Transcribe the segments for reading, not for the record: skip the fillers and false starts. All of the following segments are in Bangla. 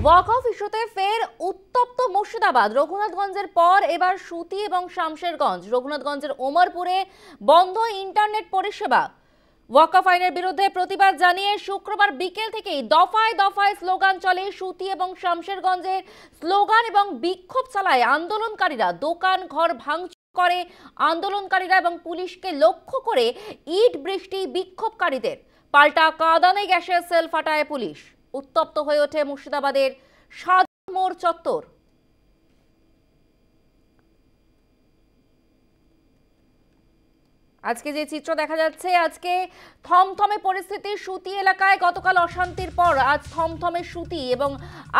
ওয়াক অফ ইস্যুতে ফের উত্তপ্ত মুর্শিদাবাদ। রঘুনাথগঞ্জের পর এবার সুতি এবং শামশেরগঞ্জ। রঘুনাথগঞ্জের ওমরপুরে বন্ধ ইন্টারনেট পরিষেবা। ওয়াক অফ আইনের বিরুদ্ধে প্রতিবাদ জানিয়ে শুক্রবার বিকেল থেকেই দফায় দফায় স্লোগান চলে। সুতি এবং শামশেরগঞ্জের স্লোগান এবং বিক্ষোভ চালায় আন্দোলনকারীরা। দোকান ঘর ভাঙচুর করে আন্দোলনকারীরা এবং পুলিশকে লক্ষ্য করে ইট বৃষ্টি বিক্ষোভকারীদের। পাল্টা কাঁদানে গ্যাসের সেল ফাটায় পুলিশ। উত্তপ্ত হয়ে ওঠে মুর্শিদাবাদের সাধু মোড় চত্বর। আজকে যে চিত্র দেখা যাচ্ছে, আজকে থমথমে পরিস্থিতি সুতি এলাকায়। গতকাল অশান্তির পর আজ থমথমে সুতি, এবং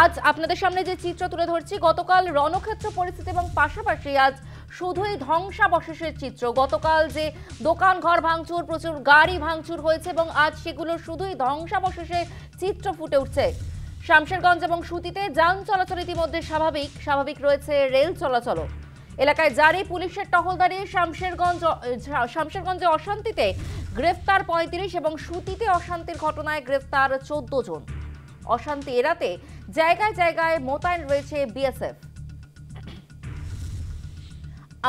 আজ আপনাদের সামনে যে চিত্র তুলে ধরছি, গতকাল রণক্ষেত্র পরিস্থিতি এবং পাশাপাশি আজ শুধুই ধ্বংসাবশেষের চিত্র। গতকাল যে দোকান ঘর ভাঙচুর, প্রচুর গাড়ি ভাঙচুর হয়েছে এবং আজ সেগুলো শুধুই ধ্বংসাবশেষের চিত্র ফুটে উঠছে। শামশেরগঞ্জ এবং সুতিতে যান চলাচল ইতিমধ্যে স্বাভাবিক রয়েছে রেল চলাচল। এলাকায় জারি পুলিশের টহলদারি। শামশেরগঞ্জে অশান্তিতে গ্রেফতার ৩৫ এবং সুতিতে অশান্তির ঘটনায় গ্রেফতার ১৪ জন। অশান্তি এড়াতে জায়গায় জায়গায় মোতায়েন রয়েছে বিএসএফ।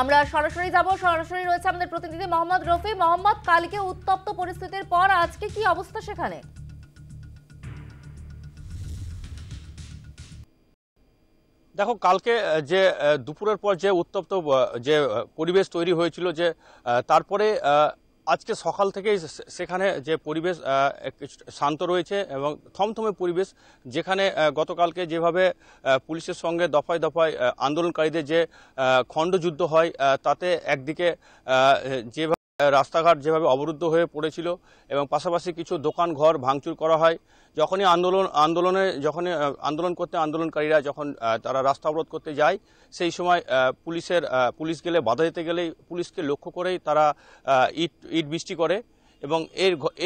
আমরা সরাসরি রয়েছে আমাদের প্রতিনিধি মোহাম্মদ রফি। মোহাম্মদ, কালকে উত্তপ্ত পরিস্থিতির পর আজকে কি অবস্থা সেখানে? দেখো, কালকে যে দুপুরের পর যে উত্তপ্ত যে পরিবেশ তৈরি হয়েছিল, যে তারপরে আজকে সকাল থেকেই সেখানে যে পরিবেশ শান্ত রয়েছে এবং থমথমে পরিবেশ। যেখানে গতকালকে যেভাবে পুলিশের সঙ্গে দফায় দফায় আন্দোলনকারীদের যে খণ্ডযুদ্ধ হয়, তাতে একদিকে যেভাবে রাস্তাঘাট যেভাবে অবরুদ্ধ হয়ে পড়েছিল এবং পাশাপাশি কিছু দোকান ঘর ভাঙচুর করা হয়। যখনই আন্দোলন করতে আন্দোলনকারীরা যখন তারা রাস্তা অবরোধ করতে যায়, সেই সময় পুলিশ গেলে বাধা দিতে গেলেই পুলিশকে লক্ষ্য করেই তারা ইট বৃষ্টি করে। এবং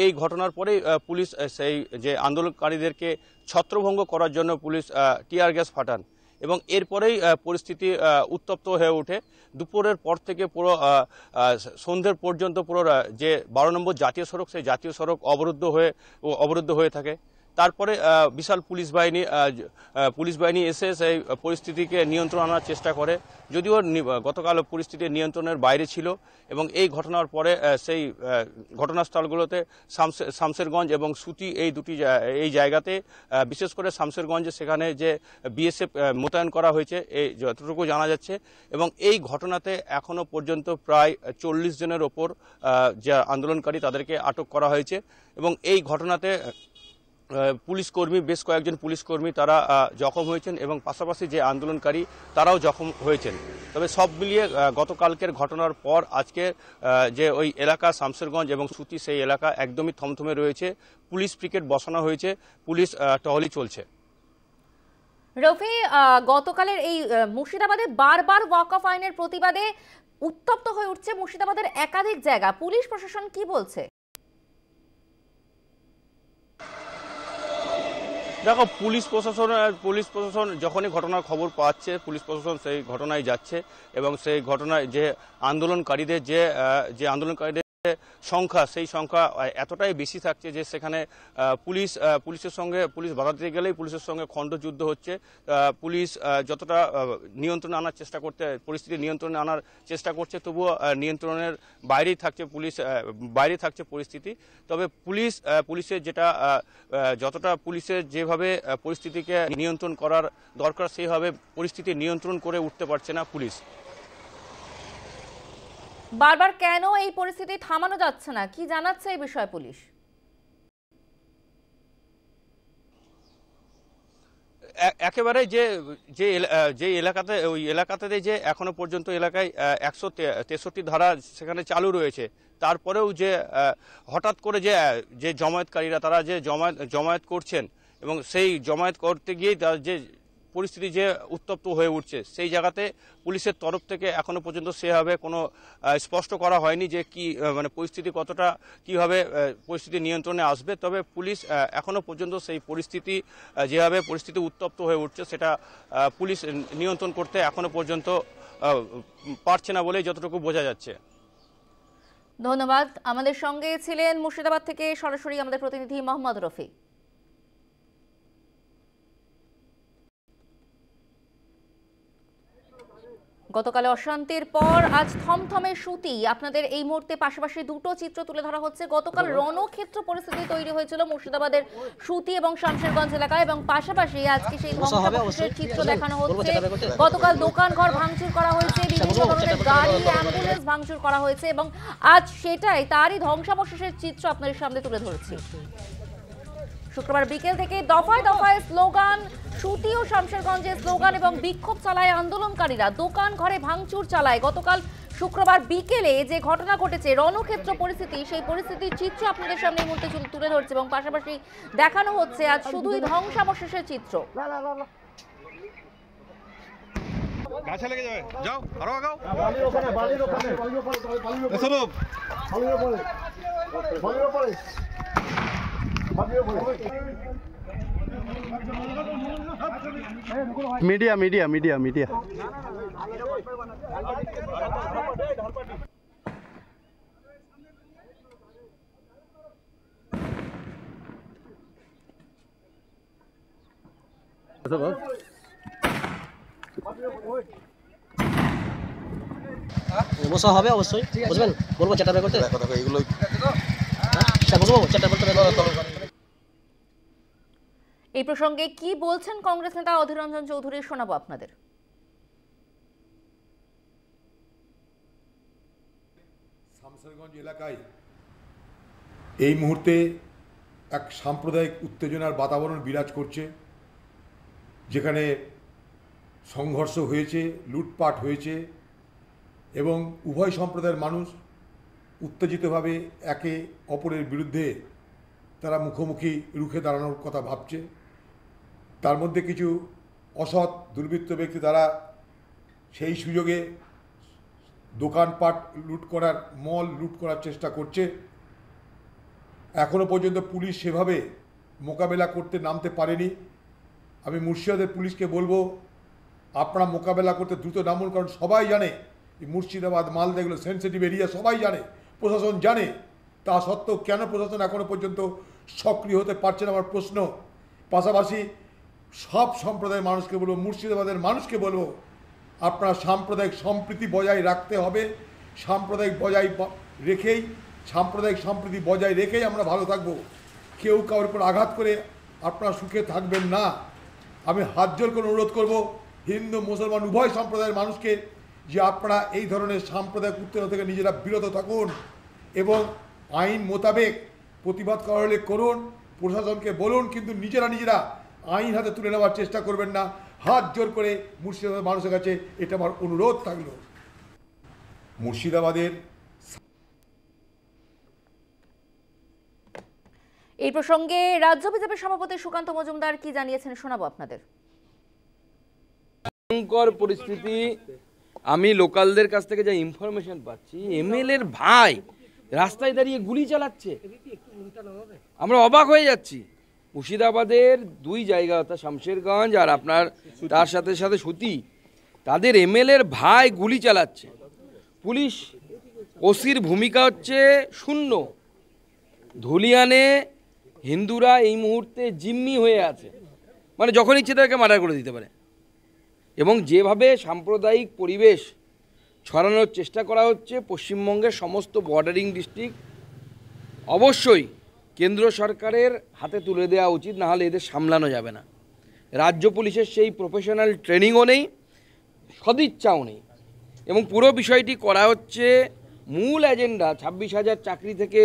এই ঘটনার পরেই পুলিশ সেই যে আন্দোলনকারীদেরকে ছত্রভঙ্গ করার জন্য পুলিশ টিয়ার গ্যাস ফাটান এবং এরপরেই পরিস্থিতি উত্তপ্ত হয়ে ওঠে। দুপুরের পর থেকে পুরো সন্ধ্যের পর্যন্ত পুরো যে ১২ নম্বর জাতীয় সড়ক, সেই জাতীয় সড়ক অবরুদ্ধ হয়ে থাকে। তারপরে বিশাল পুলিশ বাহিনী এসে সেই পরিস্থিতিকে নিয়ন্ত্রণ আনার চেষ্টা করে, যদিও গতকাল পরিস্থিতি নিয়ন্ত্রণের বাইরে ছিল। এবং এই ঘটনার পরে সেই ঘটনাস্থলগুলোতে শামশেরগঞ্জ এবং সুতি এই জায়গাতে, বিশেষ করে শামশেরগঞ্জে সেখানে যে বিএসএফ মোতায়েন করা হয়েছে এই যতটুকু জানা যাচ্ছে। এবং এই ঘটনাতে এখনো পর্যন্ত প্রায় ৪০ জনের ওপর যে আন্দোলনকারী তাদেরকে আটক করা হয়েছে। এবং এই ঘটনাতে বেশ কয়েকজন পুলিশকর্মী তারা জখম হয়েছেন এবং পাশাপাশি যে আন্দোলনকারী তারাও জখম হয়েছেন। তবে সব মিলিয়ে গতকালকের ঘটনার পর আজকে যে ওই এলাকা শামশেরগঞ্জ এবং সুতি, সেই এলাকা একদমই থমথমে রয়েছে। পুলিশ পিকেট বসানো হয়েছে, পুলিশ টহলি চলছে। রফি, গতকালের এই মুর্শিদাবাদে বারবার ওয়াক অফ আইনের প্রতিবাদে উত্তপ্ত হয়ে উঠছে মুর্শিদাবাদের একাধিক জায়গা। পুলিশ প্রশাসন কি বলছে? দেখো, পুলিশ প্রশাসন যখনই ঘটনার খবর পাচ্ছে, পুলিশ প্রশাসন সেই ঘটনায় যাচ্ছে এবং সেই ঘটনায় যে আন্দোলনকারীদের সংখ্যা, সেই সংখ্যা এতটাই বেশি থাকছে যে সেখানে পুলিশ বাধা দিতে গেলেই পুলিশের সঙ্গে খণ্ডযুদ্ধ হচ্ছে। পুলিশ যতটা পরিস্থিতি নিয়ন্ত্রণে আনার চেষ্টা করছে, তবুও নিয়ন্ত্রণের বাইরেই থাকছে পরিস্থিতি। তবে পুলিশের যতটা পুলিশের যেভাবে পরিস্থিতিকে নিয়ন্ত্রণ করার দরকার, সেইভাবে পরিস্থিতি নিয়ন্ত্রণ করে উঠতে পারছে না পুলিশ। বারবার কেন এই পরিস্থিতি থামানো যাচ্ছে না, কি জানাচ্ছে এই বিষয়ে পুলিশ? একেবারে যে এলাকাতে যে এখনো পর্যন্ত এলাকায় ১৬৩ ধারা সেখানে চালু রয়েছে, তারপরেও যে হঠাৎ করে যে জমায়েতকারীরা তারা যে জমায়েত করছেন এবং সেই জমায়েত করতে গিয়েই যে পরিস্থিতি যে উত্তপ্ত হয়ে উঠছে, সেই জায়গাতে পুলিশের তরফ থেকে এখনো পর্যন্ত সেভাবে কোনো স্পষ্ট করা হয়নি যে পরিস্থিতি কতটা কিভাবে পরিস্থিতি নিয়ন্ত্রণে আসবে। তবে পুলিশ এখনো পর্যন্ত সেই যেভাবে পরিস্থিতি উত্তপ্ত হয়ে উঠছে, সেটা পুলিশ নিয়ন্ত্রণ করতে এখনো পর্যন্ত পারছে না বলেই যতটুকু বোঝা যাচ্ছে। ধন্যবাদ। আমাদের সঙ্গে ছিলেন মুর্শিদাবাদ থেকে সরাসরি আমাদের প্রতিনিধি মোহাম্মদ রফি। গতকাল অশান্তির পর আজ থমথমে সুতি। আপনাদের এই মুহূর্তে পাশাপাশি দুটো চিত্র তুলে ধরা হচ্ছে। গতকাল রণক্ষেত্র পরিস্থিতি তৈরি হয়েছিল মুর্শিদাবাদের সুতি এবং শামশেরগঞ্জ এলাকায়, এবং পাশাপাশি আজকে সেই ধ্বংসাবশেষের চিত্র দেখানো হচ্ছে। গতকাল দোকানঘর ভাঙচুর করা হয়েছে, বিভিন্ন ধরনের গাড়ি অ্যাম্বুলেন্স ভাঙচুর করা হয়েছে, এবং আজ সেটাই তারই ধ্বংসাবশেষের চিত্র আপনাদের সামনে তুলে ধরেছি। শুক্রবার বিকেল থেকে দফায় দফায় স্লোগান, সুতি ও শামশেরগঞ্জে স্লোগান এবং বিক্ষোভ চালায় আন্দোলনকারীরা, দোকান ঘরে ভাঙচুর চালায়। গতকাল শুক্রবার বিকেলে যে ঘটনা ঘটেছে, রণক্ষেত্র পরিস্থিতি, সেই পরিস্থিতির চিত্র আপনাদের সামনে এই মুহূর্তে তুলে ধরছে, এবং পাশাপাশি দেখানো হচ্ছে আজ শুধুই ধ্বংসাবশেষের চিত্র। গাছে লেগে যাবে, যাও আরো আগাও। মিডিয়া মিডিয়া মিডিয়া মিডিয়া বসা হবে অবশ্যই, বুঝবেন? বলবো চ্যাটার করতে এইগুলো এই প্রসঙ্গে কি বলছেন কংগ্রেস নেতা অধীর রঞ্জন চৌধুরী, শোনাবো আপনাদের। শামশেরগঞ্জ এলাকায় এই মুহূর্তে এক সাম্প্রদায়িক উত্তেজনার বাতাবরণ বিরাজ করছে, যেখানে সংঘর্ষ হয়েছে, লুটপাট হয়েছে, এবং উভয় সম্প্রদায়ের মানুষ উত্তেজিতভাবে একে অপরের বিরুদ্ধে তারা মুখোমুখি রুখে দাঁড়ানোর কথা ভাবছে। তার মধ্যে কিছু অসৎ দুর্বৃত্ত ব্যক্তি তারা সেই সুযোগে দোকানপাট লুট করার, মল লুট করার চেষ্টা করছে। এখনও পর্যন্ত পুলিশ সেভাবে মোকাবেলা করতে নামতে পারেনি। আমি মুর্শিদাবাদের পুলিশকে বলবো, আপনারা মোকাবেলা করতে দ্রুত নামুন, কারণ সবাই জানে এই মুর্শিদাবাদ, মালদা এগুলো সেন্সিটিভ এরিয়া, সবাই জানে, প্রশাসন জানে। তা সত্ত্বেও কেন প্রশাসন এখনও পর্যন্ত সক্রিয় হতে পারছে না, আমার প্রশ্ন। পাশাপাশি সব সম্প্রদায়ের মানুষকে বলবো, মুর্শিদাবাদের মানুষকে বলবো, আপনারা সাম্প্রদায়িক সম্প্রীতি বজায় রাখতে হবে। সাম্প্রদায়িক সম্প্রীতি বজায় রেখেই আমরা ভালো থাকব। কেউ কারোর উপর আঘাত করে আপনারা সুখে থাকবেন না। আমি হাত জোর করে অনুরোধ করব হিন্দু মুসলমান উভয় সম্প্রদায়ের মানুষকে, যে আপনারা এই ধরনের সাম্প্রদায়িক উত্তেজনা থেকে নিজেরা বিরত থাকুন, এবং আইন মোতাবেক প্রতিবাদ করা হলে করুন, প্রশাসনকে বলুন, কিন্তু নিজেরা আইন হাতে তুলে নেওয়ার চেষ্টা করবেন না। হাত জোর করে মুর্শিদাবাদের মানুষের কাছে এটা আমার অনুরোধ থাকলো। মুর্শিদাবাদের এই প্রসঙ্গে রাজ্য বিজেপি সভাপতি সুকান্ত মজুমদার কি জানিয়েছেন, শোনাবো আপনাদের। ভয়ঙ্কর পরিস্থিতি। আমি লোকালদের কাছ থেকে যা ইনফরমেশন পাচ্ছি, এমএলএর ভাই রাস্তায় দাঁড়িয়ে গুলি চালাচ্ছে। আমরা অবাক হয়ে যাচ্ছি। মুর্শিদাবাদের দুই জায়গা, অর্থাৎ শামশেরগঞ্জ আর আপনার তার সাথে সাথে সুতি, তাদের এমএলএর ভাই গুলি চালাচ্ছে। পুলিশ ওসির ভূমিকা হচ্ছে শূন্য। ধুলিয়ানে হিন্দুরা এই মুহূর্তে জিম্মি হয়ে আছে, মানে যখন ইচ্ছে তাকে মার্ডার করে দিতে পারে। এবং যেভাবে সাম্প্রদায়িক পরিবেশ ছড়ানোর চেষ্টা করা হচ্ছে পশ্চিমবঙ্গের সমস্ত বর্ডারিং ডিস্ট্রিক্ট, অবশ্যই কেন্দ্র সরকারের হাতে তুলে দেওয়া উচিত, না হলে এদের সামলানো যাবে না। রাজ্য পুলিশের সেই প্রফেশনাল ট্রেনিংও নেই, সদিচ্ছাও নেই, এবং পুরো বিষয়টি করা হচ্ছে মূল এজেন্ডা 26,000 চাকরি থেকে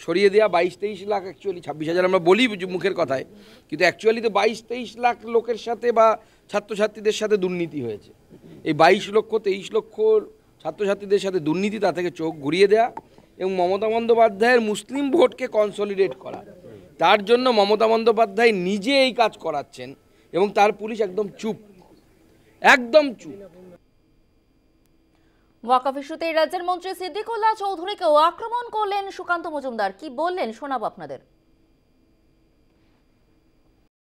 সরিয়ে দেওয়া 22-23 লাখ, অ্যাকচুয়ালি 26,000 আমরা বলি মুখের কথায়, কিন্তু অ্যাকচুয়ালি তো 22-23 লাখ লোকের সাথে বা ছাত্রছাত্রীদের সাথে দুর্নীতি হয়েছে। এই 22-23 লক্ষ ছাত্রছাত্রীদের সাথে দুর্নীতি, তা থেকে চোখ ঘুরিয়ে দেয়া এবং মমতা বন্দ্যোপাধ্যায়ের মুসলিম ভোটকে কনসলিডেট করা, তার জন্য মমতা বন্দ্যোপাধ্যায় নিজে এই কাজ করাচ্ছেন, এবং তার পুলিশ একদম চুপ, একদম চুপ। ওয়াকফ ইস্যুতে রাজ্যের মন্ত্রী সিদ্দিকুল্লাহ চৌধুরীকেও আক্রমণ করলেন সুকান্ত মজুমদার, কি বললেন শোনাবো আপনাদের।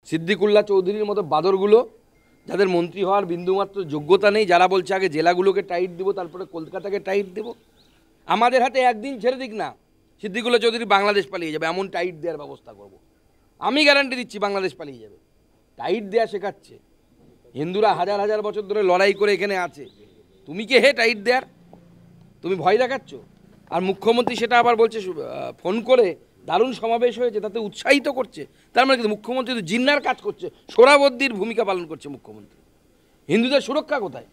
সিদ্দিকুল্লাহ চৌধুরীর মতো বাদরগুলো, যাদের মন্ত্রী হওয়ার বিন্দুমাত্র যোগ্যতা নেই, যারা বলছে আগে জেলাগুলোকে টাইট দেবো তারপরে কলকাতাকে টাইট দেবো, আমাদের হাতে একদিন ছেড়ে দিক না, সিদ্দিকুল্লাহ চৌধুরী বাংলাদেশ পালিয়ে যাবে, এমন টাইট দেওয়ার ব্যবস্থা করব। আমি গ্যারান্টি দিচ্ছি বাংলাদেশ পালিয়ে যাবে। টাইট দেওয়া শেখাচ্ছে। হিন্দুরা হাজার হাজার বছর ধরে লড়াই করে এখানে আছে, তুমি কে হে টাইট দেয়ার? তুমি ভয় দেখাচ্ছ। আর মুখ্যমন্ত্রী সেটা আবার বলছে ফোন করে দারুণ সমাবেশ হয়েছে, তাতে উৎসাহিত করছে। তার মানে কিন্তু মুখ্যমন্ত্রী তো জিন্নার কাজ করছে, সোহরাবর্দীর ভূমিকা পালন করছে মুখ্যমন্ত্রী। হিন্দুদের সুরক্ষা কোথায়?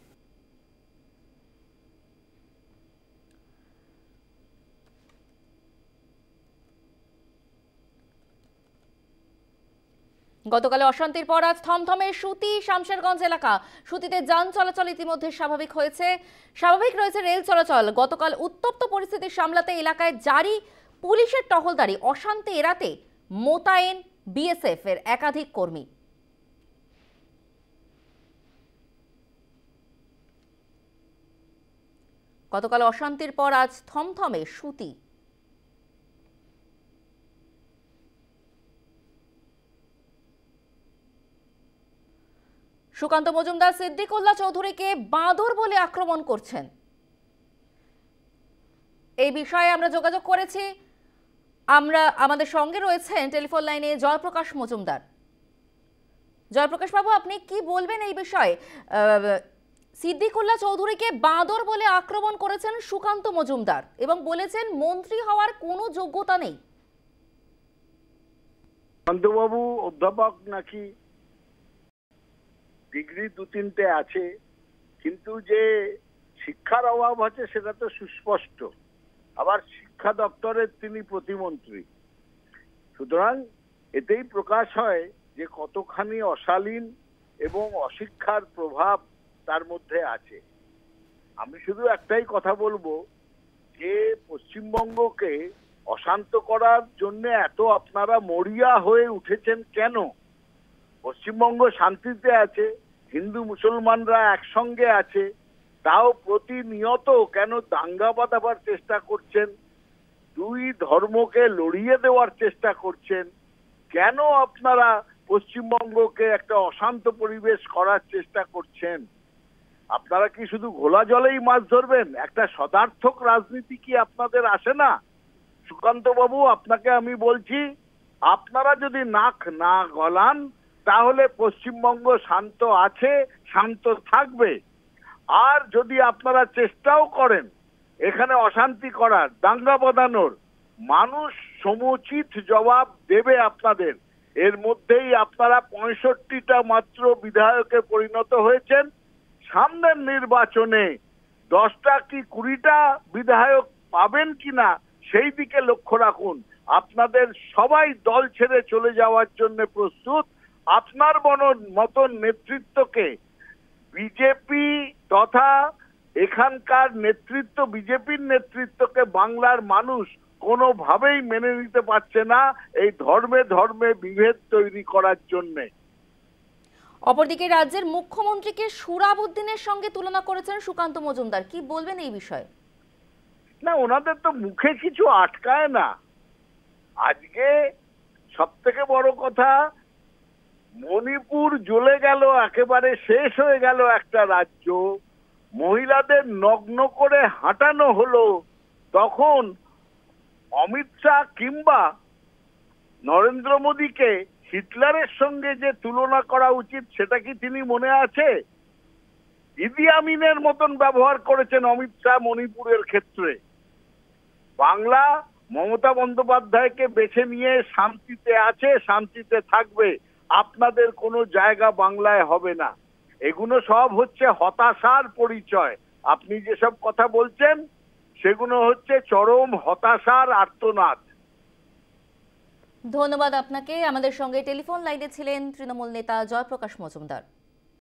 গতকালে অশান্তির পর আজ থমথমে সুতি শামশেরগঞ্জ এলাকা। সুতিতে যান চলাচল ইতিমধ্যে স্বাভাবিক হয়েছে, স্বাভাবিক রয়েছে রেল চলাচল। গতকাল উত্তপ্ত পরিস্থিতি সামলাতে এলাকায় জারি পুলিশের টহলদারি, অশান্তি এড়াতে মোতায়েন বিএসএফ এর একাধিক কর্মী। গতকাল অশান্তির পর আজ থমথমে সুতি। সুকান্ত মজুমদার সিদ্দিকুল্লাহ চৌধুরীকে বাঁদর বলে আক্রমণ করছেন, এই বিষয়ে আমরা যোগাযোগ করেছি। আমাদের সঙ্গে রয়েছেন টেলিফোন লাইনে জয়প্রকাশ মজুমদার। জয়প্রকাশ বাবু, আপনি কি বলবেন এই বিষয়ে? সিদ্দিকুল্লাহ চৌধুরীকে বাঁদর বলে আক্রমণ করেছেন সুকান্ত মজুমদার এবং বলেছেন মন্ত্রী হওয়ার কোনো যোগ্যতা নেই। সুকান্তবাবু অধ্যাপক নাকি, ডিগ্রি 2-3টে আছে, কিন্তু যে শিক্ষার অভাব আছে সেটা তো সুস্পষ্ট। আবার শিক্ষা দপ্তরের তিনি প্রতিমন্ত্রী, সুতরাং এতেই প্রকাশ হয় যে কতখানি অশালীন এবং অশিক্ষার প্রভাব তার মধ্যে আছে। আমি শুধু একটাই কথা বলবো যে পশ্চিমবঙ্গকে অশান্ত করার জন্য এত আপনারা মরিয়া হয়ে উঠেছেন কেন? পশ্চিমবঙ্গ শান্তিতে আছে, হিন্দু মুসলমানরা একসঙ্গে আছে, তাও প্রতিনিয়ত কেন দাঙ্গা বাঁধাবার চেষ্টা করছেন, দুই ধর্মকে লড়িয়ে দেওয়ার চেষ্টা করছেন? কেন আপনারা পশ্চিমবঙ্গকে একটা অশান্ত পরিবেশ করার চেষ্টা করছেন? আপনারা কি শুধু ঘোলা জলেই মাছ ধরবেন? একটা সদার্থক রাজনীতি কি আপনাদের আসে না? সুকান্ত বাবু, আপনাকে আমি বলছি, আপনারা যদি নাক না গলান তাহলে পশ্চিমবঙ্গ শান্ত আছে, শান্ত থাকবে। আর যদি আপনারা চেষ্টাও করেন এখানে অশান্তি করার, দাঙ্গা বাঁধানোর, মানুষ সমুচিত জবাব দেবে আপনাদের। এর মধ্যেই আপনারা 65টা মাত্র বিধায়কে পরিণত হয়েছেন। সামনের নির্বাচনে 10টা কি 20টা বিধায়ক পাবেন কিনা সেই দিকে লক্ষ্য রাখুন। আপনাদের সবাই দল ছেড়ে চলে যাওয়ার জন্য প্রস্তুত। আপনার মতন নেতৃত্বকে বিজেপি তথা এখানকার নেতৃত্ব, বিজেপির নেতৃত্বকে বাংলার মানুষ কোনোভাবেই মেনে নিতে পারছে না, এই ধর্মে ধর্মে বিভেদ তৈরি করার জন্য। অপরদিকে রাজ্যের মুখ্যমন্ত্রীকে সোহরাবুদ্দিনের সঙ্গে তুলনা করেছেন সুকান্ত মজুমদার, কি বলবেন এই বিষয়ে? না, ওনাদের তো মুখে কিছু আটকায় না। আজকে সব থেকে বড় কথা, মণিপুর জ্বলে গেল, একেবারে শেষ হয়ে গেল একটা রাজ্য, মহিলাদের নগ্ন করে হাঁটানো হলো, তখন অমিত শাহ কিংবা নরেন্দ্র মোদীকে হিটলারের সঙ্গে যে তুলনা করা উচিত সেটা কি তিনি মনে আছে? ইদি আমিনের মতন ব্যবহার করেছেন অমিত শাহ মণিপুরের ক্ষেত্রে। বাংলা মমতা বন্দ্যোপাধ্যায়কে বেছে নিয়ে শান্তিতে আছে, শান্তিতে থাকবে, আপনাদের কোনো জায়গা বাংলায় হবে না। এগুলো সব হচ্ছে হতাশার পরিচয়। আপনি যেসব কথা বলছেন সেগুলো হচ্ছে চরম হতাশার আর্তনাদ। ধন্যবাদ আপনাকে। আমাদের সঙ্গে টেলিফোন লাইনে ছিলেন তৃণমূল নেতা জয়প্রকাশ মজুমদার।